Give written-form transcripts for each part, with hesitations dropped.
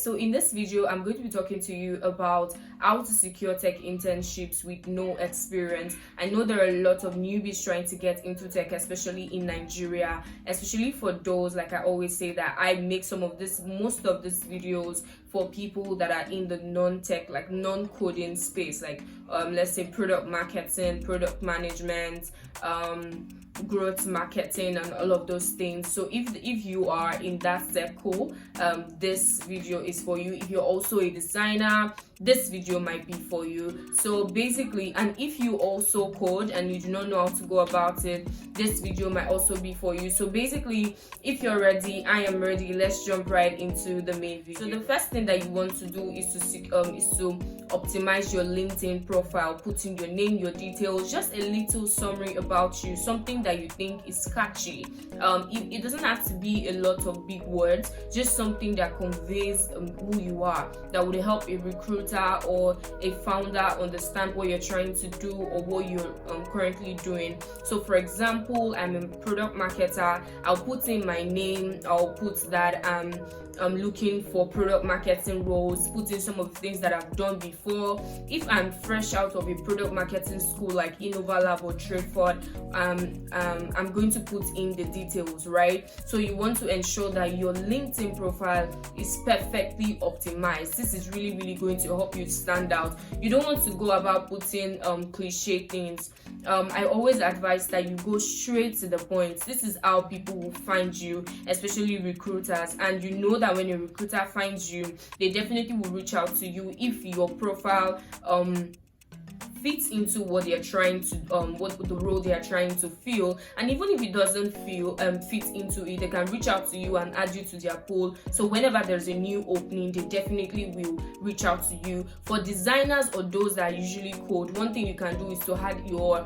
so in this video I'm going to be talking to you about how to secure tech internships with no experience. I know there are a lot of newbies trying to get into tech, especially in Nigeria, especially for those, like I always say, that I make most of these videos for people that are in the non-tech, like non-coding space, like let's say product marketing, product management, growth marketing, and all of those things. So if you are in that circle, this video is for you. If you're also a designer, this video might be for you. So basically, and if you also code and you do not know how to go about it, this video might also be for you. So basically, if you're ready, I am ready. Let's jump right into the main video. So the first thing that you want to do is to optimize your LinkedIn profile, put in your name, your details, just a little summary about you, something that you think is catchy. It doesn't have to be a lot of big words, just something that conveys who you are, that would help a recruiter or a founder understand what you're trying to do or what you're currently doing. So for example, I'm a product marketer. I'll put in my name. I'll put that I'm looking for product marketing roles, put in some of the things that I've done before. If I'm fresh out of a product marketing school like Innova Lab or Tradeford, I'm going to put in the details, right? So you want to ensure that your LinkedIn profile is perfectly optimized. This is really going to help you stand out. You don't want to go about putting cliche things. I always advise that you go straight to the point. This is how people will find you, especially recruiters. And you know that when a recruiter finds you, they definitely will reach out to you if your profile fits into what they're trying to what the role they are trying to fill. And even if it doesn't fit into it, they can reach out to you and add you to their pool. So whenever there's a new opening, they definitely will reach out to you. For designers or those that usually code, one thing you can do is to add your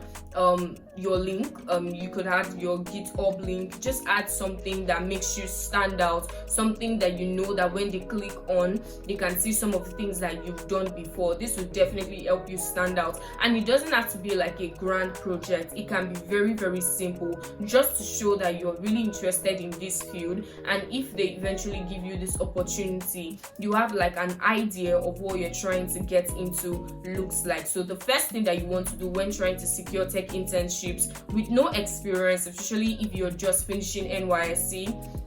link. You could add your GitHub link. Just add something that makes you stand out, something that you know that when they click on, they can see some of the things that you've done before. This will definitely help you stand out. And it doesn't have to be like a grand project. It can be very simple, just to show that you're really interested in this field. And if they eventually give you this opportunity, you have like an idea of what you're trying to get into looks like. So the first thing that you want to do when trying to secure tech internships with no experience, especially if you're just finishing NYSC,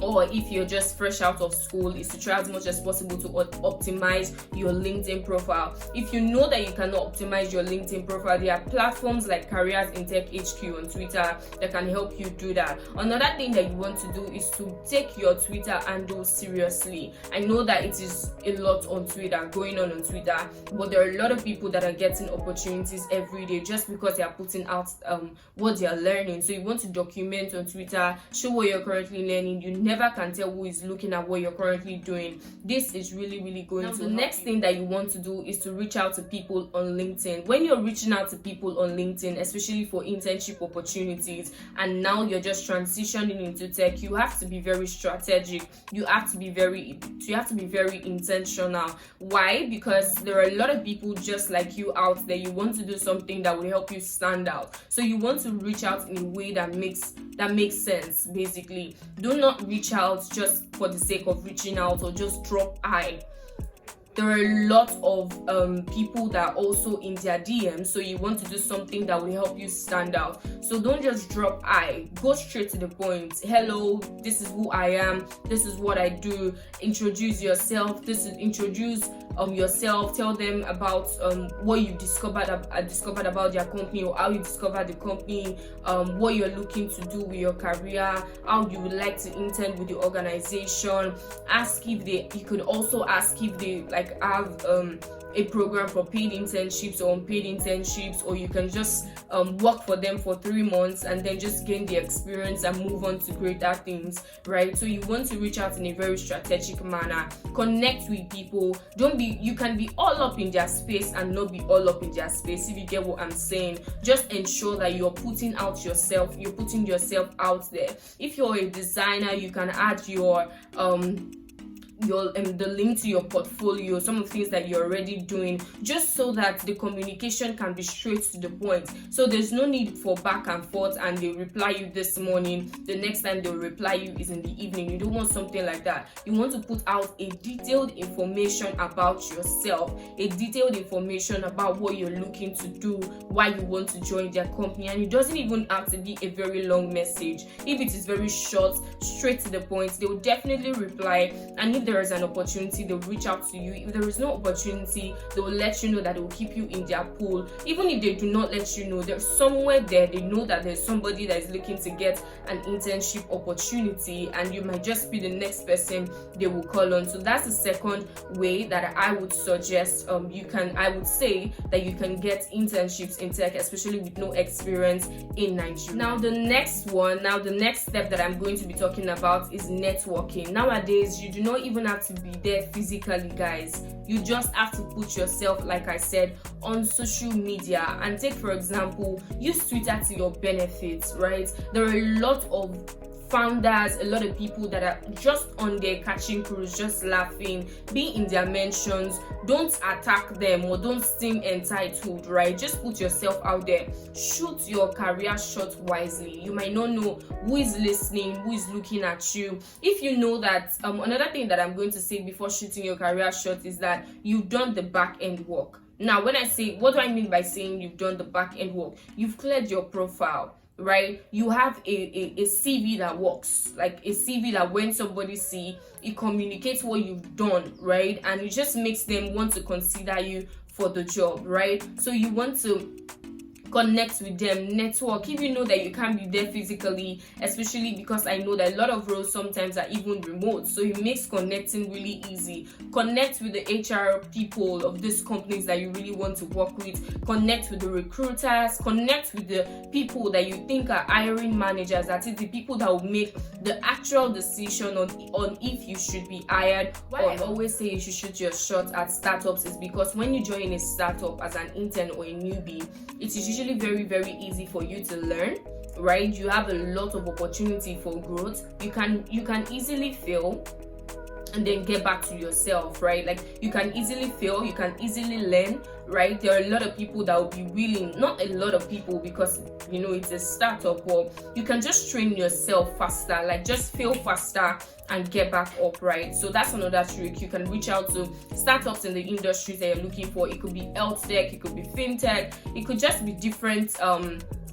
or if you're just fresh out of school, is to try as much as possible to optimize your LinkedIn profile. If you know that you cannot optimize your LinkedIn profile, there are platforms like Careers in Tech HQ on Twitter that can help you do that. Another thing that you want to do is to take your Twitter handle seriously. I know that it is a lot on Twitter, going on Twitter, but there are a lot of people that are getting opportunities every day just because they are putting out what they are learning. So you want to document on Twitter, show what you're currently learning. You never can tell who is looking at what you're currently doing. This is really going to. The next thing that you want to do is to reach out to people on LinkedIn. When you're reaching out to people on LinkedIn, especially for internship opportunities, and now you're just transitioning into tech, you have to be very strategic. You have to be very intentional. Why? Because there are a lot of people just like you out there. You want to do something that will help you stand out. So you want to reach out in a way that makes sense. Basically, do not reach out just for the sake of reaching out or just drop hi. There are a lot of people that are also in their DMs, so you want to do something that will help you stand out. So don't just drop I, go straight to the point. Hello, this is who I am, this is what I do. Introduce yourself. Introduce yourself. Tell them about what you discovered about their company, or how you discovered the company, what you're looking to do with your career, how you would like to intern with the organization. You could also ask if they have a program for paid internships or unpaid internships, or you can just work for them for 3 months and then just gain the experience and move on to greater things, right? So you want to reach out in a very strategic manner. Connect with people. You can be all up in their space and not be all up in their space, if you get what I'm saying. Just ensure that you're putting yourself out there. If you're a designer, you can add your the link to your portfolio, some of the things that you're already doing, just so that the communication can be straight to the point. So there's no need for back and forth, and they reply you this morning, the next time they'll reply you is in the evening. You don't want something like that. You want to put out a detailed information about yourself, a detailed information about what you're looking to do, why you want to join their company. And it doesn't even have to be a very long message. If it is very short, straight to the point, they will definitely reply. And if there is an opportunity, they'll reach out to you. If there is no opportunity, they will let you know that they will keep you in their pool. Even if they do not let you know, there's somewhere there, they know that there's somebody that is looking to get an internship opportunity, and you might just be the next person they will call on. So that's the second way that I would suggest I would say that you can get internships in tech, especially with no experience in Nigeria. Now the next step that I'm going to be talking about is networking. Nowadays, you do not even have to be there physically, guys. You just have to put yourself, like I said, on social media. And take, for example, use Twitter to your benefits, right? There are a lot of founders, a lot of people that are just on their catching cruise, just laughing, be in their mentions. Don't attack them or don't seem entitled, right? Just put yourself out there. Shoot your career shot wisely. You might not know who is listening, who is looking at you. If you know that, another thing that I'm going to say before shooting your career shot is that you've done the back end work. Now, when I say, what do I mean by saying you've done the back end work? You've cleared your profile, right? You have a CV that works, like a CV that when somebody see, it communicates what you've done, right? And it just makes them want to consider you for the job, right? So you want to connect with them, network. If you know that you can't be there physically, especially because I know that a lot of roles sometimes are even remote, so it makes connecting really easy. Connect with the HR people of these companies that you really want to work with. Connect with the recruiters. Connect with the people that you think are hiring managers, that is the people that will make the actual decision on if you should be hired. Why I always say you should shoot your shot at startups is because when you join a startup as an intern or a newbie, it is usually very, very easy for you to learn, right? You have a lot of opportunity for growth. You can easily fail and then get back to yourself, right? Like you can easily fail, you can easily learn, right? There are a lot of people that will be willing, not a lot of people because you know it's a startup, or you can just train yourself faster, like just fail faster and get back up, right? So that's another trick. You can reach out to startups in the industries that you're looking for. It could be health tech, it could be fintech, it could just be different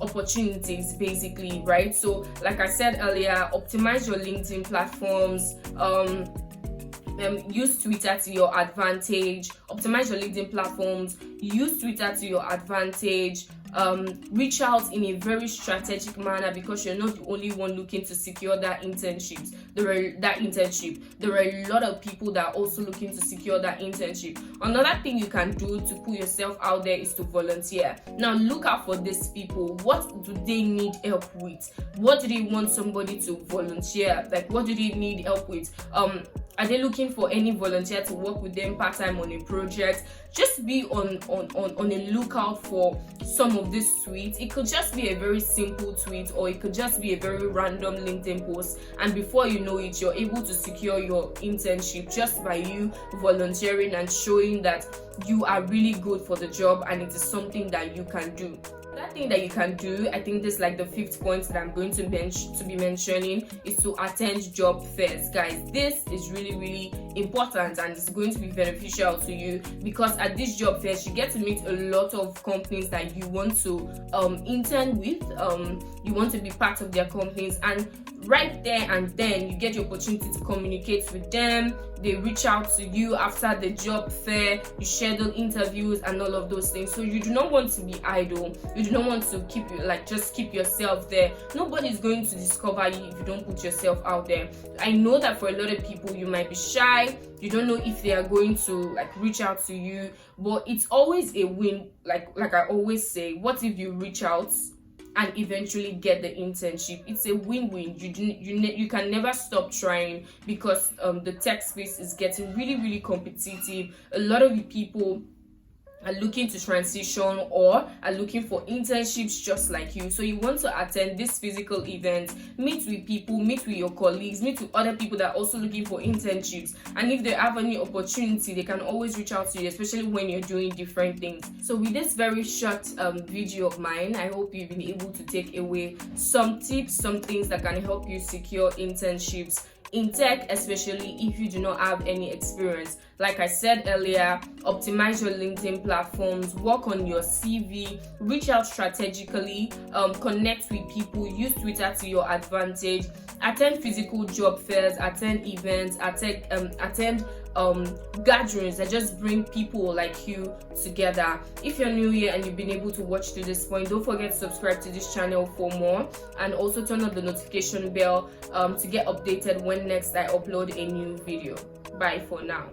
opportunities basically, right? So like I said earlier, optimize your LinkedIn platforms, use Twitter to your advantage. Optimize your LinkedIn platforms, use Twitter to your advantage. Reach out in a very strategic manner because you're not the only one looking to secure that internship. There are a lot of people that are also looking to secure that internship. Another thing you can do to put yourself out there is to volunteer. Now look out for these people. What do they need help with? What do they want somebody to volunteer? Like what do they need help with? Are they looking for any volunteer to work with them part-time on a project? Just be on a lookout for some of these tweets. It could just be a very simple tweet, or it could just be a very random LinkedIn post, and before you know it, you're able to secure your internship just by you volunteering and showing that you are really good for the job and it is something that you can do. That thing that you can do, I think this is like the fifth point that I'm going to be mentioning, is to attend job fairs. Guys, this is really, really important and it's going to be beneficial to you because at these job fairs you get to meet a lot of companies that you want to intern with, you want to be part of their companies, and right there and then you get the opportunity to communicate with them. They reach out to you after the job fair, you schedule interviews and all of those things. So you do not want to be idle. You do not want to just keep yourself there. Nobody's going to discover you if you don't put yourself out there. I know that for a lot of people you might be shy. You don't know if they are going to reach out to you, but it's always a win. Like I always say, what if you reach out and eventually get the internship? It's a win-win. You can never stop trying because the tech space is getting really, really competitive. A lot of people are looking to transition or are looking for internships just like you. So you want to attend this physical event, meet with people, meet with your colleagues, meet with other people that are also looking for internships, and if they have any opportunity, they can always reach out to you, especially when you're doing different things. So with this very short video of mine, I hope you've been able to take away some tips, some things that can help you secure internships in tech, especially if you do not have any experience. Like I said earlier, optimize your LinkedIn platforms, work on your CV, reach out strategically, connect with people, use Twitter to your advantage, attend physical job fairs, attend events, attend gatherings that just bring people like you together. If you're new here and you've been able to watch to this point, don't forget to subscribe to this channel for more, and also turn on the notification bell to get updated when next I upload a new video. Bye for now.